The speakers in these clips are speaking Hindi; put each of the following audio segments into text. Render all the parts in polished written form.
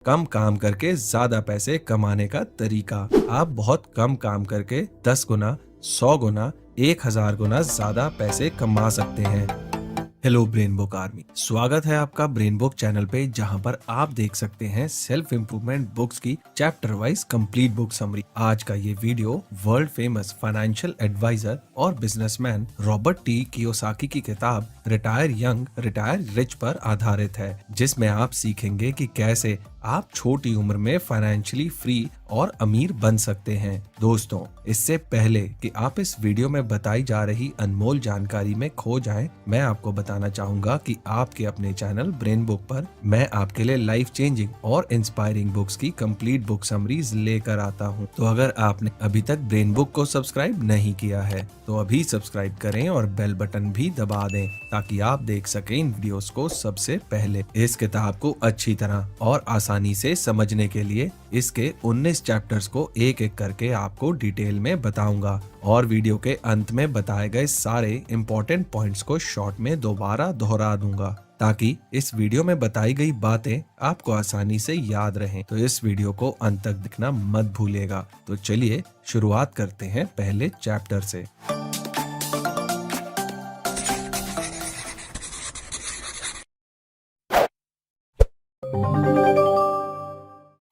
कम काम करके ज्यादा पैसे कमाने का तरीका। आप बहुत कम काम करके 10 गुना, 100 गुना, 1000 गुना ज्यादा पैसे कमा सकते हैं। हेलो ब्रेन बुक आर्मी, स्वागत है आपका ब्रेन बुक चैनल पे, जहां पर आप देख सकते हैं सेल्फ इम्प्रूवमेंट बुक्स की chapter wise complete book summary. आज का ये video world famous financial adviser और बिजनेसमैन रॉबर्ट टी कियोसाकी की किताब रिटायर यंग रिटायर रिच पर आधारित है, जिसमें आप सीखेंगे कि कैसे आप छोटी उम्र में फाइनेंशियली फ्री और अमीर बन सकते हैं। दोस्तों, इससे पहले कि आप इस वीडियो में बताई जा रही अनमोल जानकारी में खो जाएं, मैं आपको बताना चाहूंगा कि आपके अपने चैनल ब्रेन बुक पर मैं आपके लिए लाइफ चेंजिंग और इंस्पायरिंग बुक्स की कंप्लीट बुक समरीज लेकर आता हूं। तो अगर आपने अभी तक ब्रेन बुक को सब्सक्राइब नहीं किया है तो अभी सब्सक्राइब करें और बेल बटन भी दबा दें, ताकि आप देख सकें इन वीडियोस को सबसे पहले। इस किताब को अच्छी तरह और आसानी से समझने के लिए इसके 19 चैप्टर्स को एक एक करके आपको डिटेल में बताऊंगा और वीडियो के अंत में बताए गए सारे इम्पोर्टेंट पॉइंट्स को शॉर्ट में दोबारा दोहरा दूंगा, ताकि इस वीडियो में बताई गई बातें आपको आसानी से याद रहें। तो इस वीडियो को अंत तक देखना मत भूलिएगा। तो चलिए शुरुआत करते हैं पहले चैप्टर से।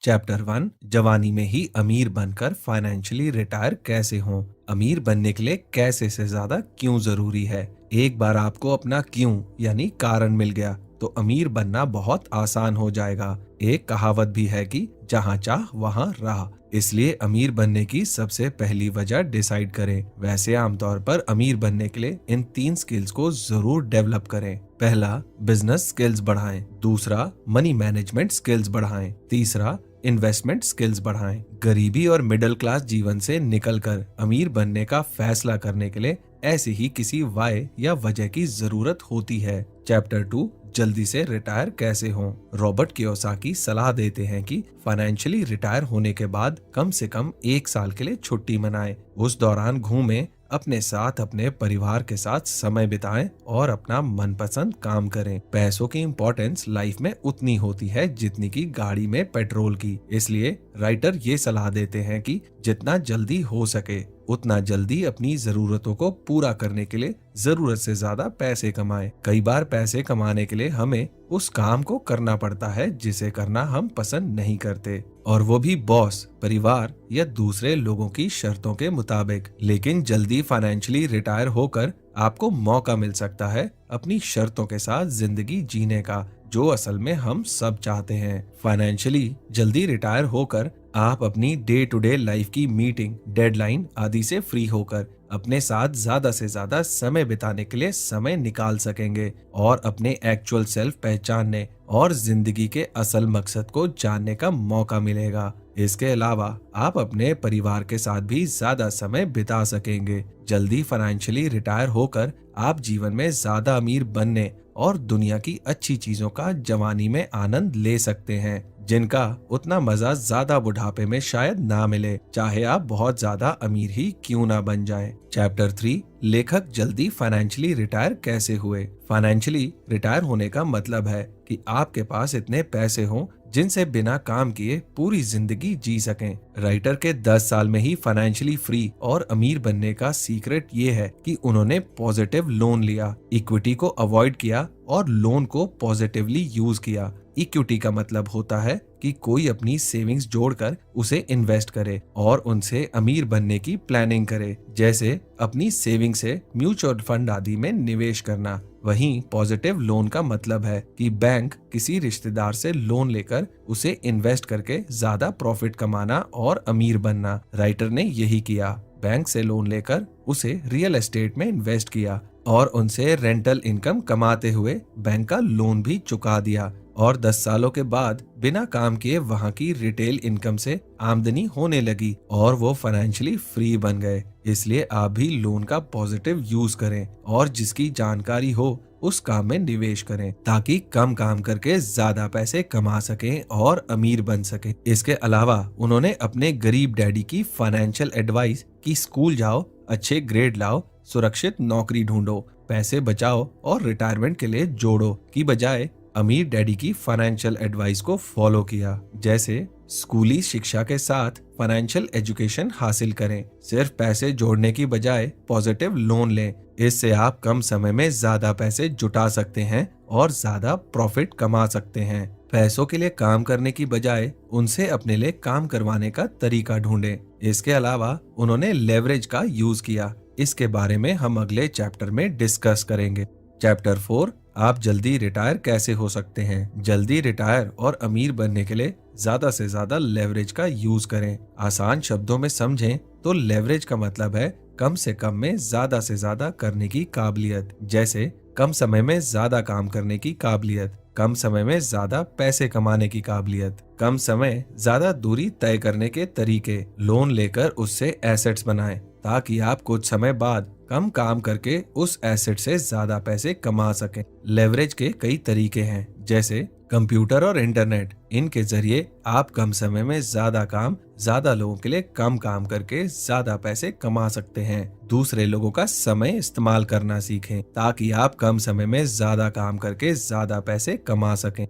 चैप्टर 1, जवानी में ही अमीर बनकर फाइनेंशियली रिटायर कैसे हों। अमीर बनने के लिए कैसे से ज्यादा क्यों जरूरी है। एक बार आपको अपना क्यों यानी कारण मिल गया तो अमीर बनना बहुत आसान हो जाएगा। एक कहावत भी है कि जहाँ चाह वहाँ राह। इसलिए अमीर बनने की सबसे पहली वजह डिसाइड करें। वैसे आमतौर पर अमीर बनने के लिए इन 3 स्किल्स को जरूर डेवलप करें। पहला, बिजनेस स्किल्स बढ़ाएं। दूसरा, मनी मैनेजमेंट स्किल्स बढ़ाएं। तीसरा, इन्वेस्टमेंट स्किल्स बढ़ाएं। गरीबी और मिडिल क्लास जीवन से निकलकर अमीर बनने का फैसला करने के लिए ऐसी ही किसी वाय या वजह की जरूरत होती है। चैप्टर 2, जल्दी से रिटायर कैसे हों। रॉबर्ट कियोसाकी सलाह देते हैं कि फाइनेंशियली रिटायर होने के बाद कम से कम 1 साल के लिए छुट्टी मनाएं। उस दौरान घूमें, अपने साथ अपने परिवार के साथ समय बिताएं और अपना मनपसंद काम करें। पैसों की इम्पोर्टेंस लाइफ में उतनी होती है जितनी की गाड़ी में पेट्रोल की। इसलिए राइटर ये सलाह देते हैं कि जितना जल्दी हो सके उतना जल्दी अपनी जरूरतों को पूरा करने के लिए जरूरत से ज्यादा पैसे कमाएं। कई बार पैसे कमाने के लिए हमें उस काम को करना पड़ता है जिसे करना हम पसंद नहीं करते, और वो भी बॉस, परिवार या दूसरे लोगों की शर्तों के मुताबिक। लेकिन जल्दी फाइनेंशियली रिटायर होकर आपको मौका मिल सकता है अपनी शर्तों के साथ जिंदगी जीने का, जो असल में हम सब चाहते हैं। फाइनेंशियली जल्दी रिटायर होकर आप अपनी डे टू डे लाइफ की मीटिंग, डेडलाइन आदि से फ्री होकर अपने साथ ज्यादा से ज्यादा समय बिताने के लिए समय निकाल सकेंगे और अपने एक्चुअल सेल्फ पहचानने और जिंदगी के असल मकसद को जानने का मौका मिलेगा। इसके अलावा आप अपने परिवार के साथ भी ज्यादा समय बिता सकेंगे। जल्दी फाइनेंशियली रिटायर होकर आप जीवन में ज्यादा अमीर बनने और दुनिया की अच्छी चीजों का जवानी में आनंद ले सकते हैं, जिनका उतना मजा ज्यादा बुढ़ापे में शायद ना मिले, चाहे आप बहुत ज्यादा अमीर ही क्यों ना बन जाएं। चैप्टर 3, लेखक जल्दी फाइनेंशियली रिटायर कैसे हुए। फाइनेंशियली रिटायर होने का मतलब है कि आपके पास इतने पैसे हों जिनसे बिना काम किए पूरी जिंदगी जी सकें। राइटर के 10 साल में ही फाइनेंशियली फ्री और अमीर बनने का सीक्रेट ये है कि उन्होंने पॉजिटिव लोन लिया, इक्विटी को अवॉइड किया और लोन को पॉजिटिवली यूज किया। इक्विटी का मतलब होता है कि कोई अपनी सेविंग्स जोड़कर उसे इन्वेस्ट करे और उनसे अमीर बनने की प्लानिंग करे, जैसे अपनी सेविंग से म्यूचुअल फंड आदि में निवेश करना। वहीं पॉजिटिव लोन का मतलब है कि बैंक किसी रिश्तेदार से लोन लेकर उसे इन्वेस्ट करके ज्यादा प्रॉफिट कमाना और अमीर बनना। राइटर ने यही किया, बैंक से लोन लेकर उसे रियल एस्टेट में इन्वेस्ट किया और उनसे रेंटल इनकम कमाते हुए बैंक का लोन भी चुका दिया, और 10 सालों के बाद बिना काम किए वहां की रिटेल इनकम से आमदनी होने लगी और वो फाइनेंशियली फ्री बन गए। इसलिए आप भी लोन का पॉजिटिव यूज करें और जिसकी जानकारी हो उस काम में निवेश करें, ताकि कम काम करके ज्यादा पैसे कमा सकें और अमीर बन सकें। इसके अलावा उन्होंने अपने गरीब डैडी की फाइनेंशियल एडवाइस कि स्कूल जाओ, अच्छे ग्रेड लाओ, सुरक्षित नौकरी ढूंढो, पैसे बचाओ और रिटायरमेंट के लिए जोड़ो की बजाय अमीर डैडी की फाइनेंशियल एडवाइस को फॉलो किया, जैसे स्कूली शिक्षा के साथ फाइनेंशियल एजुकेशन हासिल करें। सिर्फ पैसे जोड़ने की बजाय पॉजिटिव लोन लें। इससे आप कम समय में ज्यादा पैसे जुटा सकते हैं और ज्यादा प्रॉफिट कमा सकते हैं। पैसों के लिए काम करने की बजाय उनसे अपने लिए काम करवाने का तरीका ढूंढें। इसके अलावा उन्होंने लेवरेज का यूज किया। इसके बारे में हम अगले चैप्टर में डिस्कस करेंगे। चैप्टर 4, आप जल्दी रिटायर कैसे हो सकते हैं। जल्दी रिटायर और अमीर बनने के लिए ज्यादा से ज्यादा लेवरेज का यूज करें। आसान शब्दों में समझें तो लेवरेज का मतलब है कम से कम में ज्यादा से ज्यादा करने की काबिलियत, जैसे कम समय में ज्यादा काम करने की काबिलियत, कम समय में ज्यादा पैसे कमाने की काबिलियत, कम समय ज्यादा दूरी तय करने के तरीके। लोन लेकर उससे एसेट्स बनाएं ताकि आप कुछ समय बाद कम काम करके उस एसेट से ज्यादा पैसे कमा सकें। लेवरेज के कई तरीके हैं, जैसे कंप्यूटर और इंटरनेट। इनके जरिए आप कम समय में ज्यादा काम ज्यादा लोगों के लिए कम काम करके ज्यादा पैसे कमा सकते हैं। दूसरे लोगों का समय इस्तेमाल करना सीखें ताकि आप कम समय में ज्यादा काम करके ज्यादा पैसे कमा सकें।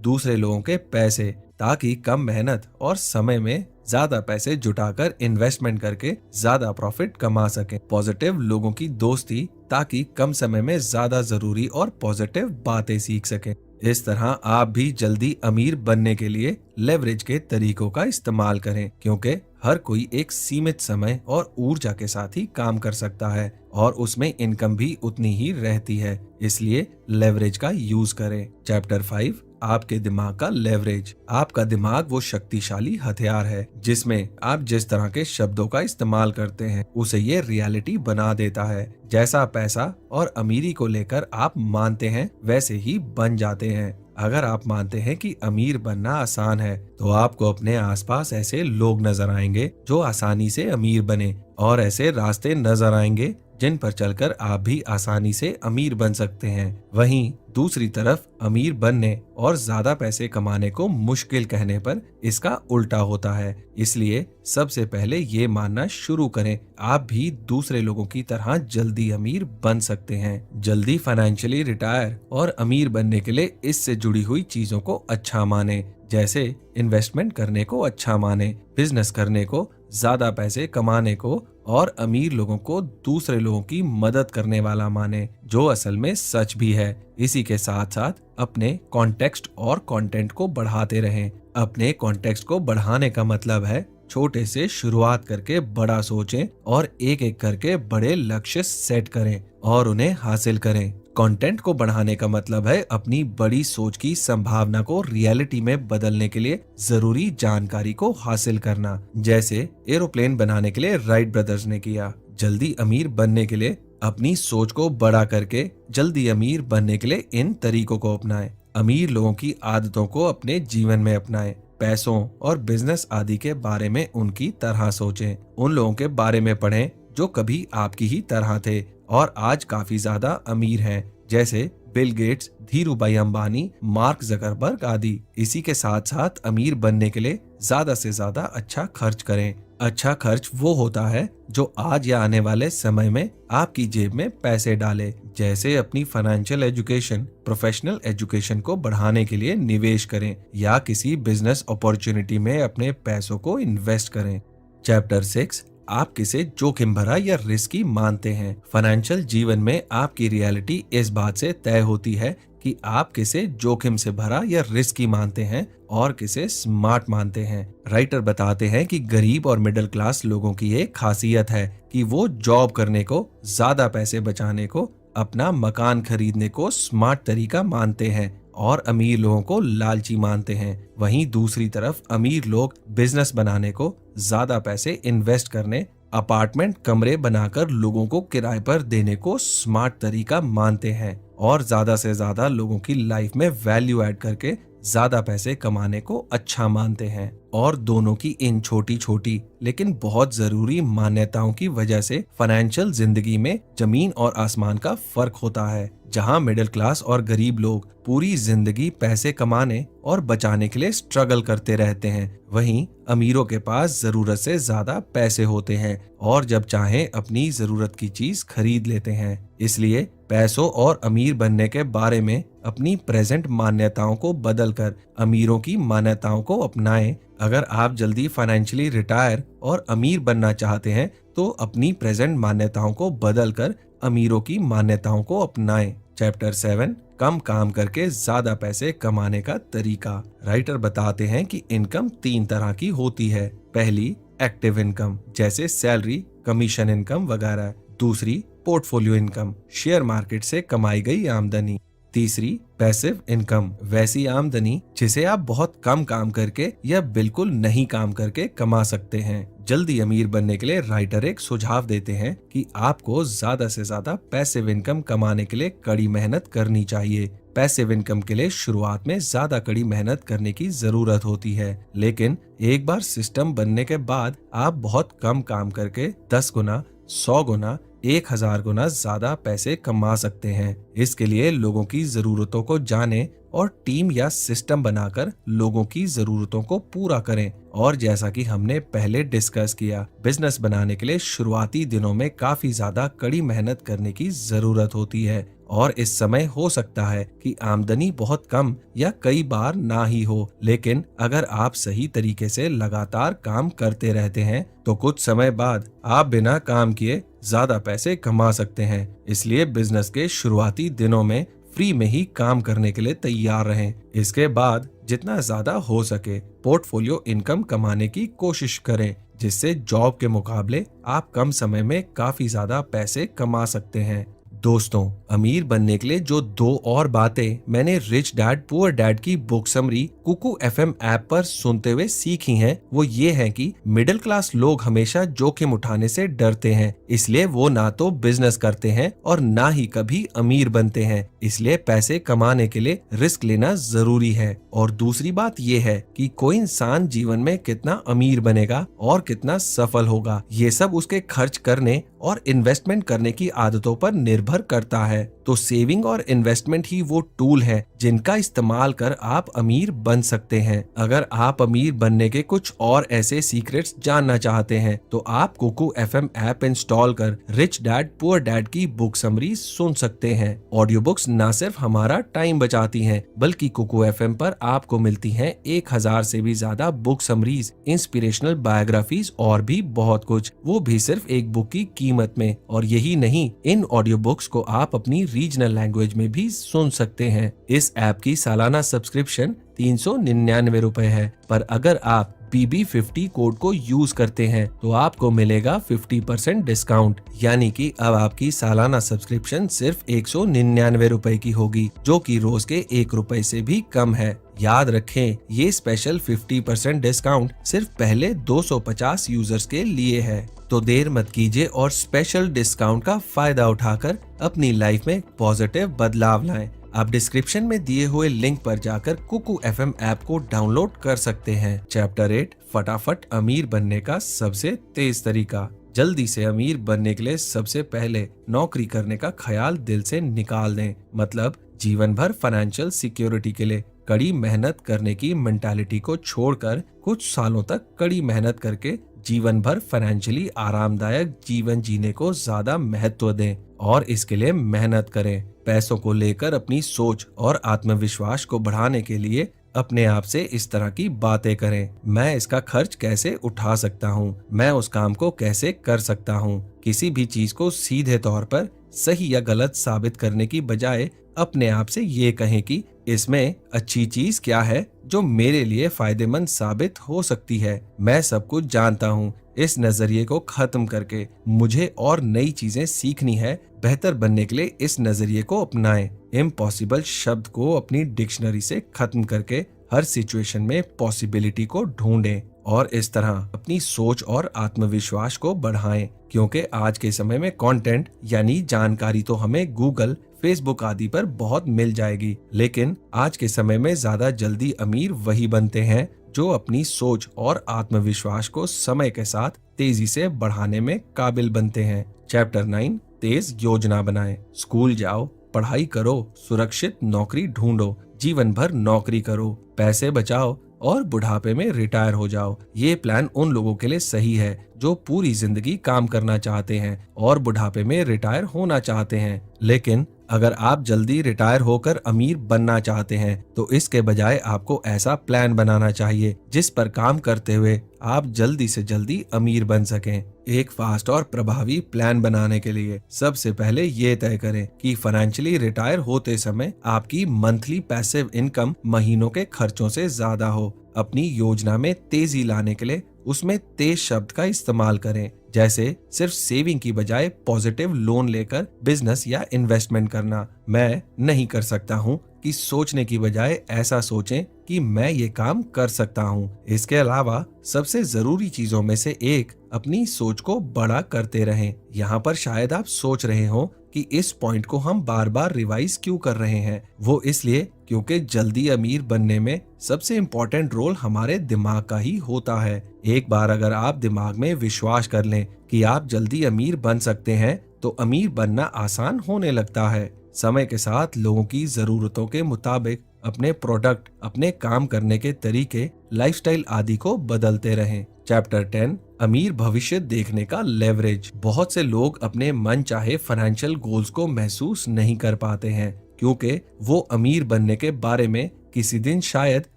दूसरे लोगों के पैसे, ताकि कम मेहनत और समय में ज्यादा पैसे जुटाकर इन्वेस्टमेंट करके ज्यादा प्रॉफिट कमा सकें। पॉजिटिव लोगों की दोस्ती, ताकि कम समय में ज्यादा जरूरी और पॉजिटिव बातें सीख सकें। इस तरह आप भी जल्दी अमीर बनने के लिए लेवरेज के तरीकों का इस्तेमाल करें, क्योंकि हर कोई एक सीमित समय और ऊर्जा के साथ ही काम कर सकता है और उसमें इनकम भी उतनी ही रहती है। इसलिए लेवरेज का यूज करें। चैप्टर 5, आपके दिमाग का लेवरेज। आपका दिमाग वो शक्तिशाली हथियार है जिसमें आप जिस तरह के शब्दों का इस्तेमाल करते हैं उसे ये रियलिटी बना देता है। जैसा पैसा और अमीरी को लेकर आप मानते हैं वैसे ही बन जाते हैं। अगर आप मानते हैं कि अमीर बनना आसान है तो आपको अपने आसपास ऐसे लोग नजर आएंगे जो आसानी से अमीर बने, और ऐसे रास्ते नजर आएंगे जिन पर चलकर आप भी आसानी से अमीर बन सकते हैं। वहीं दूसरी तरफ अमीर बनने और ज्यादा पैसे कमाने को मुश्किल कहने पर इसका उल्टा होता है। इसलिए सबसे पहले ये मानना शुरू करें आप भी दूसरे लोगों की तरह जल्दी अमीर बन सकते हैं। जल्दी फाइनेंशियली रिटायर और अमीर बनने के लिए इससे जुड़ी हुई चीजों को अच्छा माने, जैसे इन्वेस्टमेंट करने को अच्छा माने, बिजनेस करने को, ज्यादा पैसे कमाने को और अमीर लोगों को दूसरे लोगों की मदद करने वाला माने, जो असल में सच भी है। इसी के साथ साथ अपने कॉन्टेक्स्ट और कंटेंट को बढ़ाते रहें। अपने कॉन्टेक्स्ट को बढ़ाने का मतलब है छोटे से शुरुआत करके बड़ा सोचें और एक एक करके बड़े लक्ष्य सेट करें और उन्हें हासिल करें। कंटेंट को बढ़ाने का मतलब है अपनी बड़ी सोच की संभावना को रियलिटी में बदलने के लिए जरूरी जानकारी को हासिल करना, जैसे एरोप्लेन बनाने के लिए राइट ब्रदर्स ने किया। जल्दी अमीर बनने के लिए अपनी सोच को बड़ा करके जल्दी अमीर बनने के लिए इन तरीकों को अपनाएं। अमीर लोगों की आदतों को अपने जीवन में अपनाएं। पैसों और बिजनेस आदि के बारे में उनकी तरह सोचें। उन लोगों के बारे में पढ़ें जो कभी आपकी ही तरह थे और आज काफी ज्यादा अमीर हैं, जैसे Bill Gates, Dhirubhai Ambani, mark Zuckerberg आदि। इसी के साथ साथ अमीर बनने के लिए ज्यादा से ज्यादा अच्छा खर्च करें। अच्छा खर्च वो होता है जो आज या आने वाले समय में आपकी जेब में पैसे डाले, जैसे अपनी फाइनेंशियल एजुकेशन, प्रोफेशनल एजुकेशन को बढ़ाने के लिए निवेश करें या किसी बिजनेस अपॉर्चुनिटी में अपने पैसों को इन्वेस्ट करें। चैप्टर 6, आप किसे जोखिम भरा या रिस्की मानते हैं। फाइनेंशियल जीवन में आपकी रियलिटी इस बात से तय होती है कि आप किसे जोखिम से भरा या रिस्की मानते हैं और किसे स्मार्ट मानते हैं। राइटर बताते हैं कि गरीब और मिडिल क्लास लोगों की एक खासियत है कि वो जॉब करने को, ज्यादा पैसे बचाने को, अपना मकान खरीदने को स्मार्ट तरीका मानते हैं और अमीर लोगों को लालची मानते हैं। वहीं दूसरी तरफ अमीर लोग बिजनेस बनाने को, ज्यादा पैसे इन्वेस्ट करने, अपार्टमेंट कमरे बनाकर लोगों को किराए पर देने को स्मार्ट तरीका मानते हैं और ज्यादा से ज्यादा लोगों की लाइफ में वैल्यू ऐड करके ज्यादा पैसे कमाने को अच्छा मानते हैं। और दोनों की इन छोटी छोटी लेकिन बहुत जरूरी मान्यताओं की वजह से फाइनेंशियल जिंदगी में जमीन और आसमान का फर्क होता है। जहां मिडिल क्लास और गरीब लोग पूरी जिंदगी पैसे कमाने और बचाने के लिए स्ट्रगल करते रहते हैं, वहीं अमीरों के पास जरूरत से ज्यादा पैसे होते हैं और जब चाहें अपनी जरूरत की चीज खरीद लेते हैं। इसलिए पैसों और अमीर बनने के बारे में अपनी प्रेजेंट मान्यताओं को बदलकर अमीरों की मान्यताओं को अपनाएं। अगर आप जल्दी फाइनेंशियली रिटायर और अमीर बनना चाहते हैं तो अपनी प्रेजेंट मान्यताओं को बदलकर अमीरों की मान्यताओं को अपनाएं। चैप्टर 7 कम काम करके ज्यादा पैसे कमाने का तरीका। राइटर बताते हैं कि इनकम 3 तरह की होती है। पहली एक्टिव इनकम जैसे सैलरी, कमीशन इनकम वगैरह। दूसरी पोर्टफोलियो इनकम, शेयर मार्केट से कमाई गई आमदनी। तीसरी पैसिव इनकम, वैसी आमदनी जिसे आप बहुत कम काम करके या बिल्कुल नहीं काम करके कमा सकते हैं। जल्दी अमीर बनने के लिए राइटर एक सुझाव देते हैं कि आपको ज्यादा से ज्यादा पैसिव इनकम कमाने के लिए कड़ी मेहनत करनी चाहिए। पैसिव इनकम के लिए शुरुआत में ज्यादा कड़ी मेहनत करने की जरूरत होती है, लेकिन एक बार सिस्टम बनने के बाद आप बहुत कम काम करके 10 गुना, 100 गुना, 1000 गुना ज्यादा पैसे कमा सकते हैं। इसके लिए लोगों की जरूरतों को जानें और टीम या सिस्टम बनाकर लोगों की जरूरतों को पूरा करें। और जैसा कि हमने पहले डिस्कस किया, बिजनेस बनाने के लिए शुरुआती दिनों में काफी ज्यादा कड़ी मेहनत करने की जरूरत होती है और इस समय हो सकता है कि आमदनी बहुत कम या कई बार ना ही हो, लेकिन अगर आप सही तरीके से लगातार काम करते रहते हैं तो कुछ समय बाद आप बिना काम किए ज्यादा पैसे कमा सकते हैं। इसलिए बिजनेस के शुरुआती दिनों में फ्री में ही काम करने के लिए तैयार रहें। इसके बाद जितना ज्यादा हो सके पोर्टफोलियो इनकम कमाने की कोशिश करें, जिससे जॉब के मुकाबले आप कम समय में काफी ज्यादा पैसे कमा सकते हैं। दोस्तों, अमीर बनने के लिए जो 2 और बातें मैंने रिच डैड पुअर डैड की book summary Kuku FM app पर सुनते हुए सीखी हैं, वो ये है कि मिडिल क्लास लोग हमेशा जोखिम उठाने से डरते हैं, इसलिए वो ना तो बिजनेस करते हैं और ना ही कभी अमीर बनते हैं। इसलिए पैसे कमाने के लिए रिस्क लेना जरूरी है। और दूसरी बात ये है कि कोई इंसान जीवन में कितना अमीर बनेगा और कितना सफल होगा, ये सब उसके खर्च करने और इन्वेस्टमेंट करने की आदतों पर निर्भर करता है। तो सेविंग और इन्वेस्टमेंट ही वो टूल है जिनका इस्तेमाल कर आप अमीर बन सकते हैं। अगर आप अमीर बनने के कुछ और ऐसे सीक्रेट्स जानना चाहते हैं तो आप कुकू एफएम ऐप इंस्टॉल कर रिच डैड पुअर डैड की बुक समरी सुन सकते हैं। ऑडियो बुक्स न सिर्फ हमारा टाइम बचाती हैं, बल्कि कुकू एफएम पर आपको मिलती हैं 1000 से भी ज्यादा बुक समरीज, इंस्पिरेशनल बायोग्राफीज और भी बहुत कुछ, वो भी सिर्फ एक बुक की कीमत में। और यही नहीं, इन ऑडियो बुक्स को आप अपनी रीजनल लैंग्वेज में भी सुन सकते हैं। इस ऐप की सालाना सब्सक्रिप्शन 399 रुपए है, पर अगर आप BB50 कोड को यूज करते हैं तो आपको मिलेगा 50% डिस्काउंट, यानी कि अब आपकी सालाना सब्सक्रिप्शन सिर्फ 199 रुपए की होगी, जो कि रोज के 1 रुपए से भी कम है। याद रखें, ये स्पेशल 50% डिस्काउंट सिर्फ पहले 250 यूजर्स के लिए है। तो देर मत कीजिए और स्पेशल डिस्काउंट का फायदा उठाकर अपनी लाइफ में पॉजिटिव बदलाव लाएं। आप डिस्क्रिप्शन में दिए हुए लिंक पर जाकर कुकू एफएम ऐप को डाउनलोड कर सकते हैं। चैप्टर 8 फटाफट अमीर बनने का सबसे तेज तरीका। जल्दी से अमीर बनने के लिए सबसे पहले नौकरी करने का ख्याल दिल से निकाल दें। मतलब जीवन भर फाइनेंशियल सिक्योरिटी के लिए कड़ी मेहनत करने की मेंटालिटी को छोड़कर कुछ सालों तक कड़ी मेहनत करके जीवन भर फाइनेंशियली आरामदायक जीवन जीने को ज्यादा महत्व दें और इसके लिए मेहनत करें। पैसों को लेकर अपनी सोच और आत्मविश्वास को बढ़ाने के लिए अपने आप से इस तरह की बातें करें। मैं इसका खर्च कैसे उठा सकता हूँ, मैं उस काम को कैसे कर सकता हूँ। किसी भी चीज को सीधे तौर पर सही या गलत साबित करने की बजाय अपने आप से ये कहें कि इसमें अच्छी चीज क्या है जो मेरे लिए फायदेमंद साबित हो सकती है। मैं सब कुछ जानता हूँ। इस नजरिए को खत्म करके मुझे और नई चीजें सीखनी है। बेहतर बनने के लिए इस नजरिए को अपनाएं। इम्पॉसिबल शब्द को अपनी डिक्शनरी से खत्म करके हर सिचुएशन में पॉसिबिलिटी को ढूंढें और इस तरह अपनी सोच और आत्मविश्वास को बढ़ाएं। क्योंकि आज के समय में कंटेंट यानी जानकारी तो हमें गूगल, फेसबुक आदि पर बहुत मिल जाएगी, लेकिन आज के समय में ज्यादा जल्दी अमीर वही बनते हैं जो अपनी सोच और आत्मविश्वास को समय के साथ तेजी से बढ़ाने में काबिल बनते हैं। चैप्टर 9 तेज योजना बनाएं। स्कूल जाओ, पढ़ाई करो, सुरक्षित नौकरी ढूंढो, जीवन भर नौकरी करो, पैसे बचाओ और बुढ़ापे में रिटायर हो जाओ। ये प्लान उन लोगों के लिए सही है जो पूरी जिंदगी काम करना चाहते हैं और बुढ़ापे में रिटायर होना चाहते हैं। लेकिन अगर आप जल्दी रिटायर होकर अमीर बनना चाहते हैं तो इसके बजाय आपको ऐसा प्लान बनाना चाहिए जिस पर काम करते हुए आप जल्दी से जल्दी अमीर बन सकें। एक फास्ट और प्रभावी प्लान बनाने के लिए सबसे पहले ये तय करें कि फाइनेंशियली रिटायर होते समय आपकी मंथली पैसिव इनकम महीनों के खर्चों से ज्यादा हो। अपनी योजना में तेजी लाने के लिए उसमें तेज शब्द का इस्तेमाल करें, जैसे सिर्फ सेविंग की बजाय पॉजिटिव लोन लेकर बिजनेस या इन्वेस्टमेंट करना। मैं नहीं कर सकता हूँ कि सोचने की बजाय ऐसा सोचें कि मैं ये काम कर सकता हूँ। इसके अलावा सबसे जरूरी चीजों में से एक अपनी सोच को बड़ा करते रहें। यहाँ पर शायद आप सोच रहे हो कि इस पॉइंट को हम बार बार रिवाइज क्यों कर रहे हैं। वो इसलिए क्योंकि जल्दी अमीर बनने में सबसे इम्पोर्टेंट रोल हमारे दिमाग का ही होता है। एक बार अगर आप दिमाग में विश्वास कर लें कि आप जल्दी अमीर बन सकते हैं तो अमीर बनना आसान होने लगता है। समय के साथ लोगों की जरूरतों के मुताबिक अपने प्रोडक्ट, अपने काम करने के तरीके, लाइफस्टाइल आदि को बदलते रहें। चैप्टर 10 अमीर भविष्य देखने का लेवरेज। बहुत से लोग अपने मन चाहे फाइनेंशियल गोल्स को महसूस नहीं कर पाते हैं क्योंकि वो अमीर बनने के बारे में किसी दिन शायद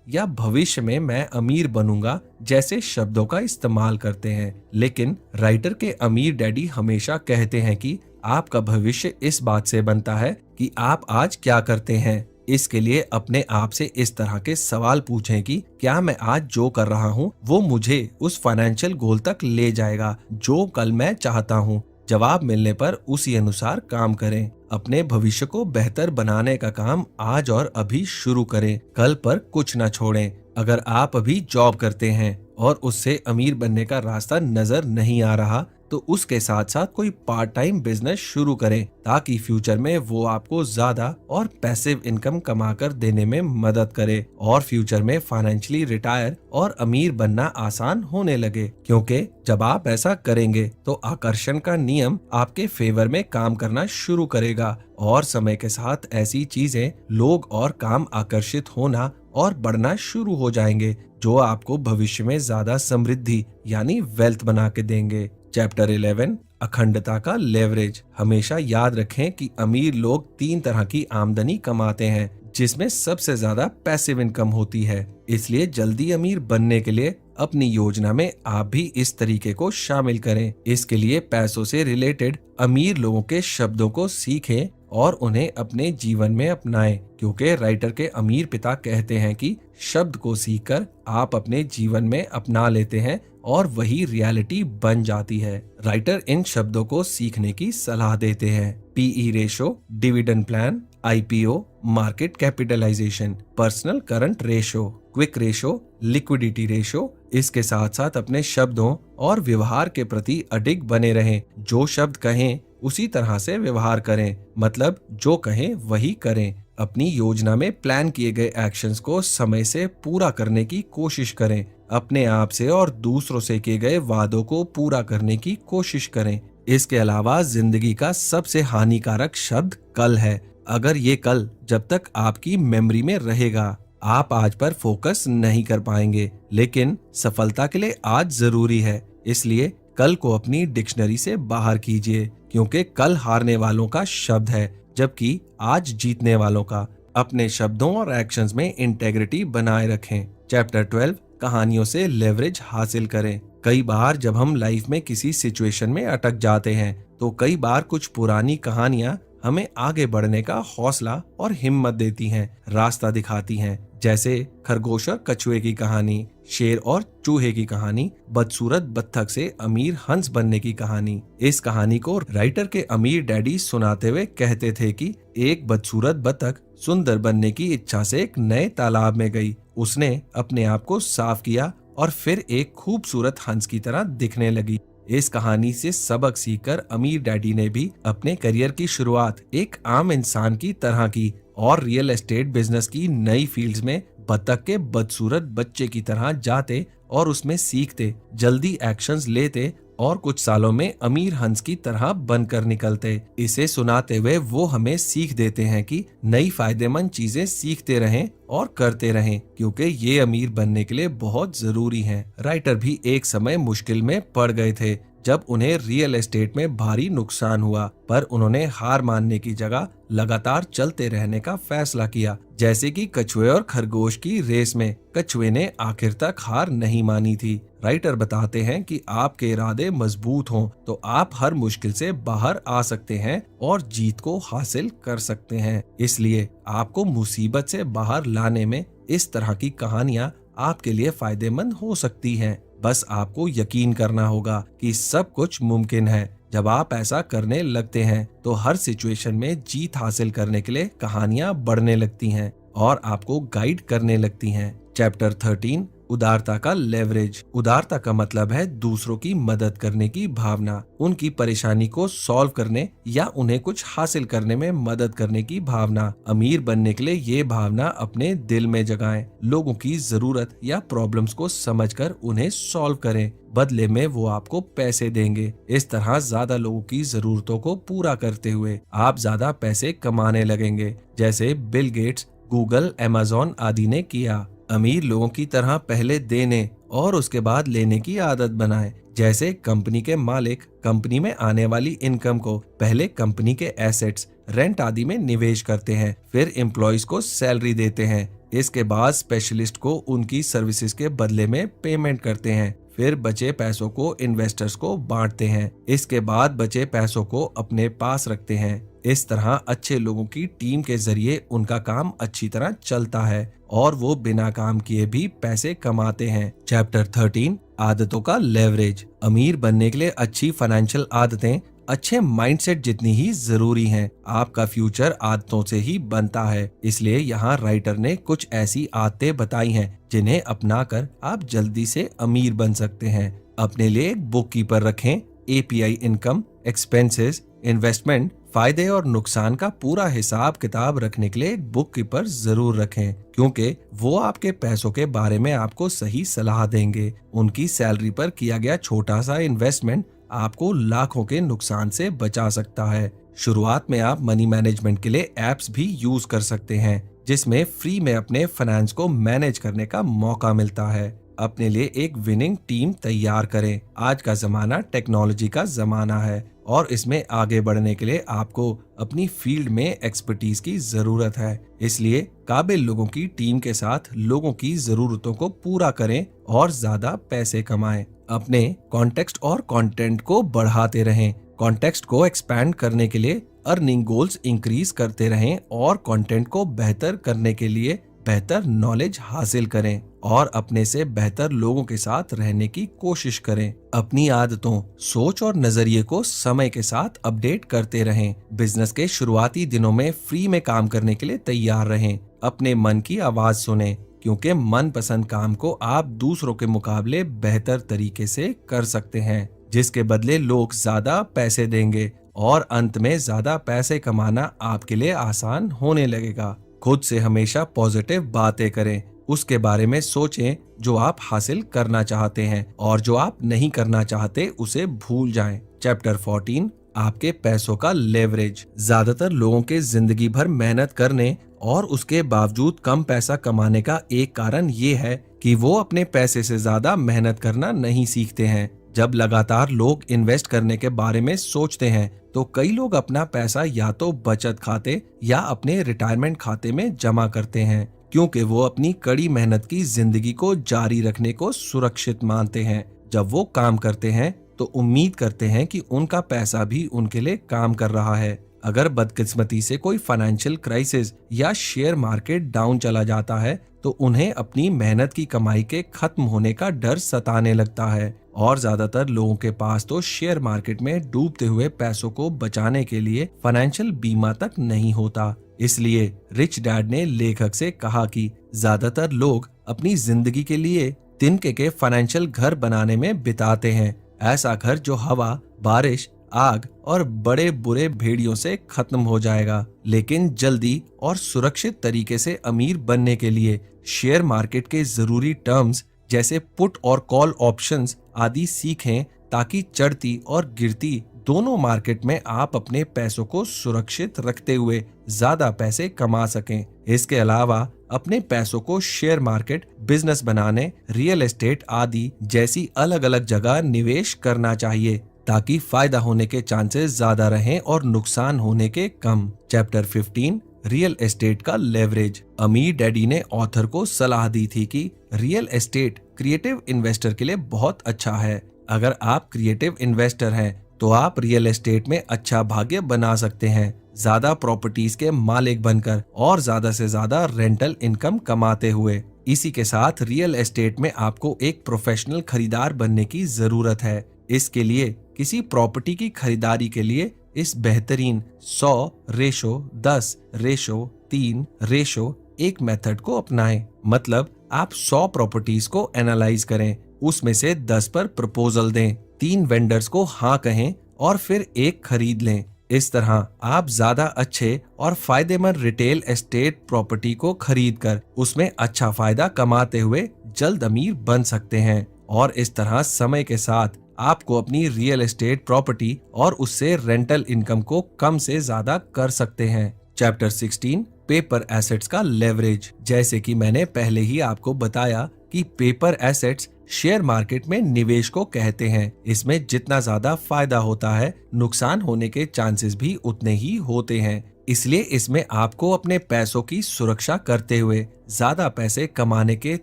या भविष्य में मैं अमीर बनूंगा जैसे शब्दों का इस्तेमाल करते हैं। लेकिन राइटर के अमीर डैडी हमेशा कहते हैं कि आपका भविष्य इस बात से बनता है कि आप आज क्या करते हैं। इसके लिए अपने आप से इस तरह के सवाल पूछें कि क्या मैं आज जो कर रहा हूँ वो मुझे उस फाइनेंशियल गोल तक ले जाएगा जो कल मैं चाहता हूँ। जवाब मिलने पर उसी अनुसार काम करें। अपने भविष्य को बेहतर बनाने का काम आज और अभी शुरू करें, कल पर कुछ न छोड़ें। अगर आप अभी जॉब करते हैं और उससे अमीर बनने का रास्ता नजर नहीं आ रहा तो उसके साथ साथ कोई पार्ट टाइम बिजनेस शुरू करें ताकि फ्यूचर में वो आपको ज्यादा और पैसिव इनकम कमाकर देने में मदद करे और फ्यूचर में फाइनेंशियली रिटायर और अमीर बनना आसान होने लगे। क्योंकि जब आप ऐसा करेंगे तो आकर्षण का नियम आपके फेवर में काम करना शुरू करेगा और समय के साथ ऐसी चीजें, लोग और काम आकर्षित होना और बढ़ना शुरू हो जाएंगे जो आपको भविष्य में ज्यादा समृद्धि यानी वेल्थ बना के देंगे। चैप्टर 11 अखंडता का लेवरेज। हमेशा याद रखें कि अमीर लोग 3 तरह की आमदनी कमाते हैं जिसमें सबसे ज्यादा पैसिव इनकम होती है। इसलिए जल्दी अमीर बनने के लिए अपनी योजना में आप भी इस तरीके को शामिल करें। इसके लिए पैसों से रिलेटेड अमीर लोगों के शब्दों को सीखें और उन्हें अपने जीवन में अपनाएं, क्योंकि राइटर के अमीर पिता कहते हैं कि शब्द को सीखकर आप अपने जीवन में अपना लेते हैं और वही रियलिटी बन जाती है। राइटर इन शब्दों को सीखने की सलाह देते हैं। PE ratio, dividend plan, IPO, market capitalisation, personal current ratio, quick ratio, liquidity ratio. इसके साथ साथ अपने शब्दों और व्यवहार के प्रति अडिग बने रहें। जो शब्द कहें उसी तरह से व्यवहार करें, मतलब जो कहें वही करें। अपनी योजना में प्लान किए गए एक्शंस को समय से पूरा करने की कोशिश करें। अपने आप से और दूसरों से किए गए वादों को पूरा करने की कोशिश करें। इसके अलावा जिंदगी का सबसे हानिकारक शब्द कल है। अगर ये कल जब तक आपकी मेमोरी में रहेगा आप आज पर फोकस नहीं कर पाएंगे। लेकिन सफलता के लिए आज जरूरी है, इसलिए कल को अपनी डिक्शनरी से बाहर कीजिए, क्योंकि कल हारने वालों का शब्द है जबकि आज जीतने वालों का। अपने शब्दों और एक्शंस में इंटेग्रिटी बनाए रखें। चैप्टर 12 कहानियों से लेवरेज हासिल करें। कई बार जब हम लाइफ में किसी सिचुएशन में अटक जाते हैं तो कई बार कुछ पुरानी कहानियां हमें आगे बढ़ने का हौसला और हिम्मत देती हैं, रास्ता दिखाती हैं। जैसे खरगोश और कछुए की कहानी, शेर और चूहे की कहानी, बदसूरत बत्तख से अमीर हंस बनने की कहानी। इस कहानी को राइटर के अमीर डैडी सुनाते हुए कहते थे कि एक बदसूरत बत्तख सुंदर बनने की इच्छा से एक नए तालाब में गई। उसने अपने आप को साफ किया और फिर एक खूबसूरत हंस की तरह दिखने लगी। इस कहानी से सबक सीखकर अमीर डैडी ने भी अपने करियर की शुरुआत एक आम इंसान की तरह की और रियल एस्टेट बिजनेस की नई फील्ड्स में बत्तख के बदसूरत बच्चे की तरह जाते और उसमें सीखते, जल्दी एक्शंस लेते और कुछ सालों में अमीर हंस की तरह बनकर निकलते। इसे सुनाते हुए वो हमें सीख देते हैं कि नई फायदेमंद चीजें सीखते रहें और करते रहें, क्योंकि ये अमीर बनने के लिए बहुत जरूरी हैं। राइटर भी एक समय मुश्किल में पड़ गए थे जब उन्हें रियल एस्टेट में भारी नुकसान हुआ, पर उन्होंने हार मानने की जगह लगातार चलते रहने का फैसला किया। जैसे कि कछुए और खरगोश की रेस में कछुए ने आखिर तक हार नहीं मानी थी। राइटर बताते हैं कि आपके इरादे मजबूत हों तो आप हर मुश्किल से बाहर आ सकते हैं और जीत को हासिल कर सकते हैं। इसलिए आपको मुसीबत से बाहर लाने में इस तरह की कहानियां आपके लिए फायदेमंद हो सकती हैं। बस आपको यकीन करना होगा कि सब कुछ मुमकिन है। जब आप ऐसा करने लगते हैं तो हर सिचुएशन में जीत हासिल करने के लिए कहानियां बढ़ने लगती हैं और आपको गाइड करने लगती हैं। चैप्टर 13 उदारता का लेवरेज। उदारता का मतलब है दूसरों की मदद करने की भावना, उनकी परेशानी को सॉल्व करने या उन्हें कुछ हासिल करने में मदद करने की भावना। अमीर बनने के लिए ये भावना अपने दिल में जगाएं। लोगों की जरूरत या प्रॉब्लम्स को समझकर उन्हें सॉल्व करें, बदले में वो आपको पैसे देंगे। इस तरह ज्यादा लोगों की जरूरतों को पूरा करते हुए आप ज्यादा पैसे कमाने लगेंगे, जैसे बिल गेट्स, गूगल, अमेज़न आदि ने किया। अमीर लोगों की तरह पहले देने और उसके बाद लेने की आदत बनाएं। जैसे कंपनी के मालिक कंपनी में आने वाली इनकम को पहले कंपनी के एसेट्स, रेंट आदि में निवेश करते हैं, फिर एम्प्लॉइज को सैलरी देते हैं, इसके बाद स्पेशलिस्ट को उनकी सर्विसेज के बदले में पेमेंट करते हैं, फिर बचे पैसों को इन्वेस्टर्स को बांटते हैं, इसके बाद बचे पैसों को अपने पास रखते हैं। इस तरह अच्छे लोगों की टीम के जरिए उनका काम अच्छी तरह चलता है और वो बिना काम किए भी पैसे कमाते हैं। चैप्टर 13 आदतों का लेवरेज। अमीर बनने के लिए अच्छी फाइनेंशियल आदतें अच्छे माइंडसेट जितनी ही जरूरी हैं। आपका फ्यूचर आदतों से ही बनता है। इसलिए यहाँ राइटर ने कुछ ऐसी आदतें बताई हैं जिन्हें अपनाकर आप जल्दी से अमीर बन सकते हैं। अपने लिए एक बुक कीपर रखें। एपीआई इनकम, एक्सपेंसेस, इन्वेस्टमेंट, फायदे और नुकसान का पूरा हिसाब किताब रखने के लिए एक बुक कीपर जरूर रखें, क्योंकि वो आपके पैसों के बारे में आपको सही सलाह देंगे। उनकी सैलरी पर किया गया छोटा सा इन्वेस्टमेंट आपको लाखों के नुकसान से बचा सकता है। शुरुआत में आप मनी मैनेजमेंट के लिए एप्स भी यूज कर सकते हैं, जिसमें फ्री में अपने फाइनेंस को मैनेज करने का मौका मिलता है। अपने लिए एक विनिंग टीम तैयार करें। आज का जमाना टेक्नोलॉजी का जमाना है और इसमें आगे बढ़ने के लिए आपको अपनी फील्ड में एक्सपर्टीज की जरूरत है। इसलिए काबिल लोगों की टीम के साथ लोगों की जरूरतों को पूरा करें और ज्यादा पैसे कमाएं। अपने कॉन्टेक्स्ट और कंटेंट को बढ़ाते रहें। कॉन्टेक्स्ट को एक्सपैंड करने के लिए अर्निंग गोल्स इंक्रीज करते रहें और कंटेंट को बेहतर करने के लिए बेहतर नॉलेज हासिल करें और अपने से बेहतर लोगों के साथ रहने की कोशिश करें। अपनी आदतों, सोच और नजरिए को समय के साथ अपडेट करते रहें। बिजनेस के शुरुआती दिनों में फ्री में काम करने के लिए तैयार रहें। अपने मन की आवाज सुनें, क्योंकि मनपसंद काम को आप दूसरों के मुकाबले बेहतर तरीके से कर सकते हैं, जिसके बदले लोग ज्यादा पैसे देंगे और अंत में ज्यादा पैसे कमाना आपके लिए आसान होने लगेगा। खुद से हमेशा पॉजिटिव बातें करें। उसके बारे में सोचें जो आप हासिल करना चाहते हैं और जो आप नहीं करना चाहते उसे भूल जाएं। चैप्टर 14 आपके पैसों का लेवरेज। ज्यादातर लोगों के जिंदगी भर मेहनत करने और उसके बावजूद कम पैसा कमाने का एक कारण ये है कि वो अपने पैसे से ज्यादा मेहनत करना नहीं सीखते हैं। जब लगातार लोग इन्वेस्ट करने के बारे में सोचते हैं तो कई लोग अपना पैसा या तो बचत खाते या अपने रिटायरमेंट खाते में जमा करते हैं, क्योंकि वो अपनी कड़ी मेहनत की जिंदगी को जारी रखने को सुरक्षित मानते हैं। जब वो काम करते हैं तो उम्मीद करते हैं कि उनका पैसा भी उनके लिए काम कर रहा है। अगर बदकिस्मती से कोई फाइनेंशियल क्राइसिस या शेयर मार्केट डाउन चला जाता है तो उन्हें अपनी मेहनत की कमाई के खत्म होने का डर सताने लगता है और ज्यादातर लोगों के पास तो शेयर मार्केट में डूबते हुए पैसों को बचाने के लिए फाइनेंशियल बीमा तक नहीं होता। इसलिए रिच डैड ने लेखक से कहा कि ज्यादातर लोग अपनी जिंदगी के लिए तिनके के फाइनेंशियल घर बनाने में बिताते हैं, ऐसा घर जो हवा, बारिश, आग और बड़े बुरे भेड़ियों से खत्म हो जाएगा। लेकिन जल्दी और सुरक्षित तरीके से अमीर बनने के लिए शेयर मार्केट के जरूरी टर्म्स जैसे पुट और कॉल ऑप्शंस आदि सीखें, ताकि चढ़ती और गिरती दोनों मार्केट में आप अपने पैसों को सुरक्षित रखते हुए ज्यादा पैसे कमा सकें। इसके अलावा अपने पैसों को शेयर मार्केट, बिजनेस बनाने, रियल एस्टेट आदि जैसी अलग अलग जगह निवेश करना चाहिए। ताकि फायदा होने के चांसेस ज्यादा रहें और नुकसान होने के कम। चैप्टर 15 रियल एस्टेट का लेवरेज। अमीर डैडी ने ऑथर को सलाह दी थी कि रियल एस्टेट क्रिएटिव इन्वेस्टर के लिए बहुत अच्छा है। अगर आप क्रिएटिव इन्वेस्टर हैं तो आप रियल एस्टेट में अच्छा भाग्य बना सकते हैं, ज्यादा प्रॉपर्टीज के मालिक बनकर और ज्यादा से ज्यादा रेंटल इनकम कमाते हुए। इसी के साथ रियल एस्टेट में आपको एक प्रोफेशनल खरीदार बनने की जरूरत है। इसके लिए किसी प्रॉपर्टी की खरीदारी के लिए इस बेहतरीन 100:10:3:1 मेथड को अपनाएं। मतलब आप 100 प्रॉपर्टीज को एनालाइज करें, उसमें से 10 पर प्रपोजल दें, 3 वेंडर्स को हाँ कहें और फिर एक खरीद लें। इस तरह आप ज्यादा अच्छे और फायदेमंद रिटेल एस्टेट प्रॉपर्टी को खरीदकर उसमें अच्छा फायदा कमाते हुए जल्द अमीर बन सकते हैं। और इस तरह समय के साथ आपको अपनी रियल एस्टेट प्रॉपर्टी और उससे रेंटल इनकम को कम से ज्यादा कर सकते हैं। चैप्टर 16 पेपर एसेट्स का लेवरेज। जैसे कि मैंने पहले ही आपको बताया कि पेपर एसेट्स शेयर मार्केट में निवेश को कहते हैं। इसमें जितना ज्यादा फायदा होता है, नुकसान होने के चांसेस भी उतने ही होते हैं। इसलिए इसमें आपको अपने पैसों की सुरक्षा करते हुए ज्यादा पैसे कमाने के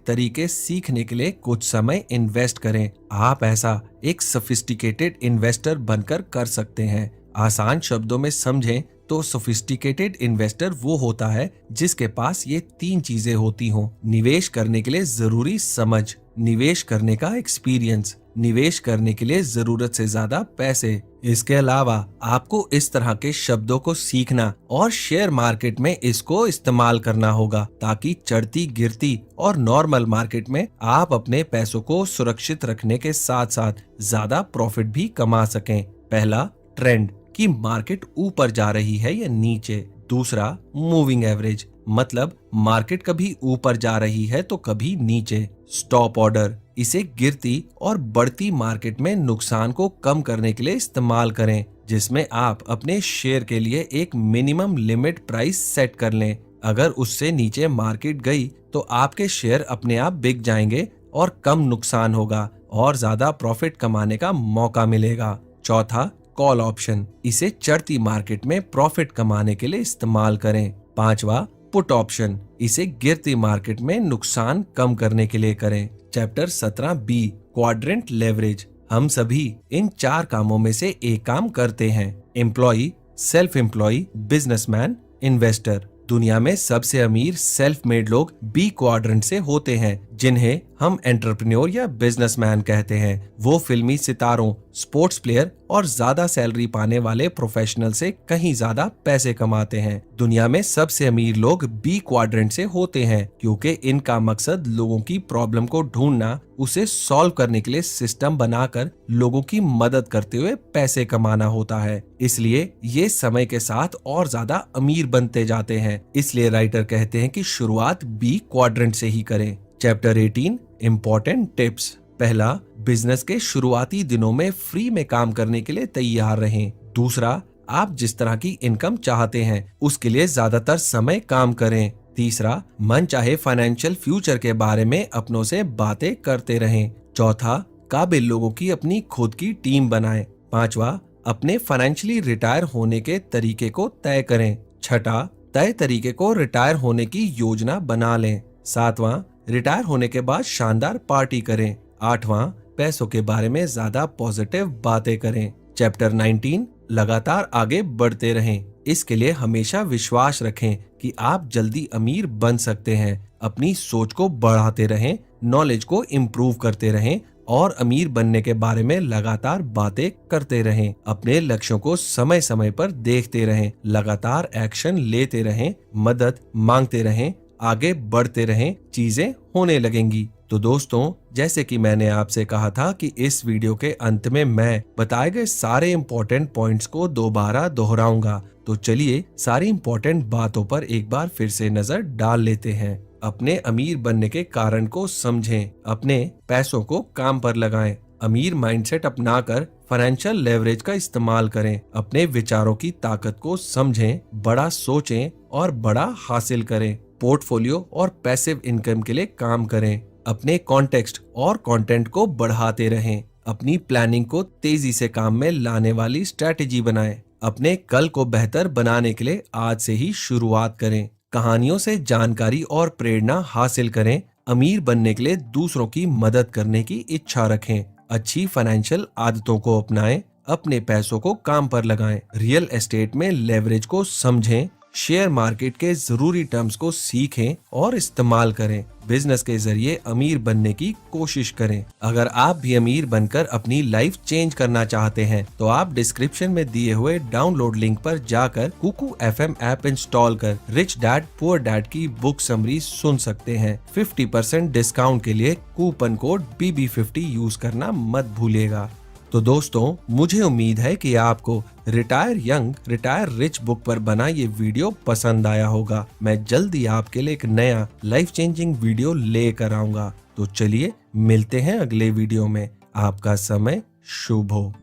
तरीके सीखने के लिए कुछ समय इन्वेस्ट करें। आप ऐसा एक सोफिस्टिकेटेड इन्वेस्टर बनकर कर सकते हैं। आसान शब्दों में समझें तो सोफिस्टिकेटेड इन्वेस्टर वो होता है जिसके पास ये 3 चीजें होती हों: निवेश करने के लिए जरूरी समझ, निवेश करने का एक्सपीरियंस, निवेश करने के लिए जरूरत से ज्यादा पैसे। इसके अलावा आपको इस तरह के शब्दों को सीखना और शेयर मार्केट में इसको इस्तेमाल करना होगा ताकि चढ़ती गिरती और नॉर्मल मार्केट में आप अपने पैसों को सुरक्षित रखने के साथ साथ ज्यादा प्रॉफिट भी कमा सकें। पहला, ट्रेंड कि मार्केट ऊपर जा रही है या नीचे। दूसरा, मूविंग एवरेज मतलब मार्केट कभी ऊपर जा रही है तो कभी नीचे। स्टॉप ऑर्डर, इसे गिरती और बढ़ती मार्केट में नुकसान को कम करने के लिए इस्तेमाल करें, जिसमें आप अपने शेयर के लिए एक मिनिमम लिमिट प्राइस सेट कर लें। अगर उससे नीचे मार्केट गई तो आपके शेयर अपने आप बिक जाएंगे और कम नुकसान होगा और ज्यादा प्रॉफिट कमाने का मौका मिलेगा। चौथा, कॉल ऑप्शन, इसे चढ़ती मार्केट में प्रॉफिट कमाने के लिए इस्तेमाल करें। पांचवा, पुट ऑप्शन, इसे गिरती मार्केट में नुकसान कम करने के लिए करें। Chapter 17B quadrant leverage. हम सभी इन 4 कामों में से एक काम करते हैं: employ, self employ, businessman, investor. दुनिया में सबसे अमीर सेल्फ मेड लोग बी क्वाड्रेंट से होते हैं, जिन्हें हम एंटरप्रेन्योर या बिजनेसमैन कहते हैं। वो फिल्मी सितारों, स्पोर्ट्स प्लेयर और ज्यादा सैलरी पाने वाले प्रोफेशनल से कहीं ज्यादा पैसे कमाते हैं। दुनिया में सबसे अमीर लोग बी क्वाड्रेंट से होते हैं क्योंकि इनका मकसद लोगों की प्रॉब्लम को ढूंढना, उसे सॉल्व करने के लिए सिस्टम बनाकर लोगों की मदद करते हुए पैसे कमाना होता है। इसलिए ये समय के साथ और ज्यादा अमीर बनते जाते हैं। इसलिए राइटर कहते हैं कि शुरुआत बी क्वाड्रेंट से ही करें। Chapter 18 important tips. पहला, बिजनेस के शुरुआती दिनों में फ्री में काम करने के लिए तैयार रहें। दूसरा, आप जिस तरह की इनकम चाहते हैं उसके लिए ज्यादातर समय काम करें। तीसरा, मन चाहे फाइनेंशियल फ्यूचर के बारे में अपनों से बातें करते रहें। चौथा, काबिल लोगों की अपनी खुद की टीम बनाएं। पांचवा, अपने फाइनेंशियली रिटायर होने के तरीके को तय करें। छठा, तय तरीके को रिटायर होने की योजना बना लें। सातवां, रिटायर होने के बाद शानदार पार्टी करें। आठवां, पैसों के बारे में ज्यादा पॉजिटिव बातें करें। चैप्टर 19 लगातार आगे बढ़ते रहें। इसके लिए हमेशा विश्वास रखें कि आप जल्दी अमीर बन सकते हैं। अपनी सोच को बढ़ाते रहें, नॉलेज को इम्प्रूव करते रहें और अमीर बनने के बारे में लगातार बातें करते रहें। अपने लक्ष्यों को समय समय पर देखते रहें, लगातार एक्शन लेते रहें, मदद मांगते रहें, आगे बढ़ते रहें, चीजें होने लगेंगी। तो दोस्तों, जैसे कि मैंने आपसे कहा था कि इस वीडियो के अंत में मैं बताए गए सारे इम्पोर्टेंट पॉइंट्स को दोबारा दोहराऊंगा। तो चलिए सारी इम्पोर्टेंट बातों पर एक बार फिर से नजर डाल लेते हैं। अपने अमीर बनने के कारण को समझें, अपने पैसों को काम पर लगाएं, अमीर माइंडसेट अपनाकर फाइनेंशियल लेवरेज का इस्तेमाल करें, अपने विचारों की ताकत को समझें, बड़ा सोचें और बड़ा हासिल करें, पोर्टफोलियो और पैसिव इनकम के लिए काम करें, अपने कॉन्टेक्स्ट और कंटेंट को बढ़ाते रहें, अपनी प्लानिंग को तेजी से काम में लाने वाली स्ट्रेटेजी बनाएं। अपने कल को बेहतर बनाने के लिए आज से ही शुरुआत करें। कहानियों से जानकारी और प्रेरणा हासिल करें। अमीर बनने के लिए दूसरों की मदद करने की इच्छा रखें। अच्छी फाइनेंशियल आदतों को अपनाएं। अपने पैसों को काम पर लगाएं। रियल एस्टेट में लेवरेज को समझें। शेयर मार्केट के जरूरी टर्म्स को सीखें और इस्तेमाल करें। बिजनेस के जरिए अमीर बनने की कोशिश करें। अगर आप भी अमीर बनकर अपनी लाइफ चेंज करना चाहते हैं तो आप डिस्क्रिप्शन में दिए हुए डाउनलोड लिंक पर जाकर कुकू FM ऐप इंस्टॉल कर रिच डैड पुअर डैड की बुक समरी सुन सकते हैं। 50% डिस्काउंट के लिए कूपन कोड BB50 यूज करना मत भूलिएगा। तो दोस्तों, मुझे उम्मीद है कि आपको retire young retire rich book पर बना ये वीडियो पसंद आया होगा। मैं जल्दी आपके लिए एक नया लाइफ चेंजिंग वीडियो लेकर आऊंगा। तो चलिए मिलते हैं अगले वीडियो में। आपका समय शुभ हो।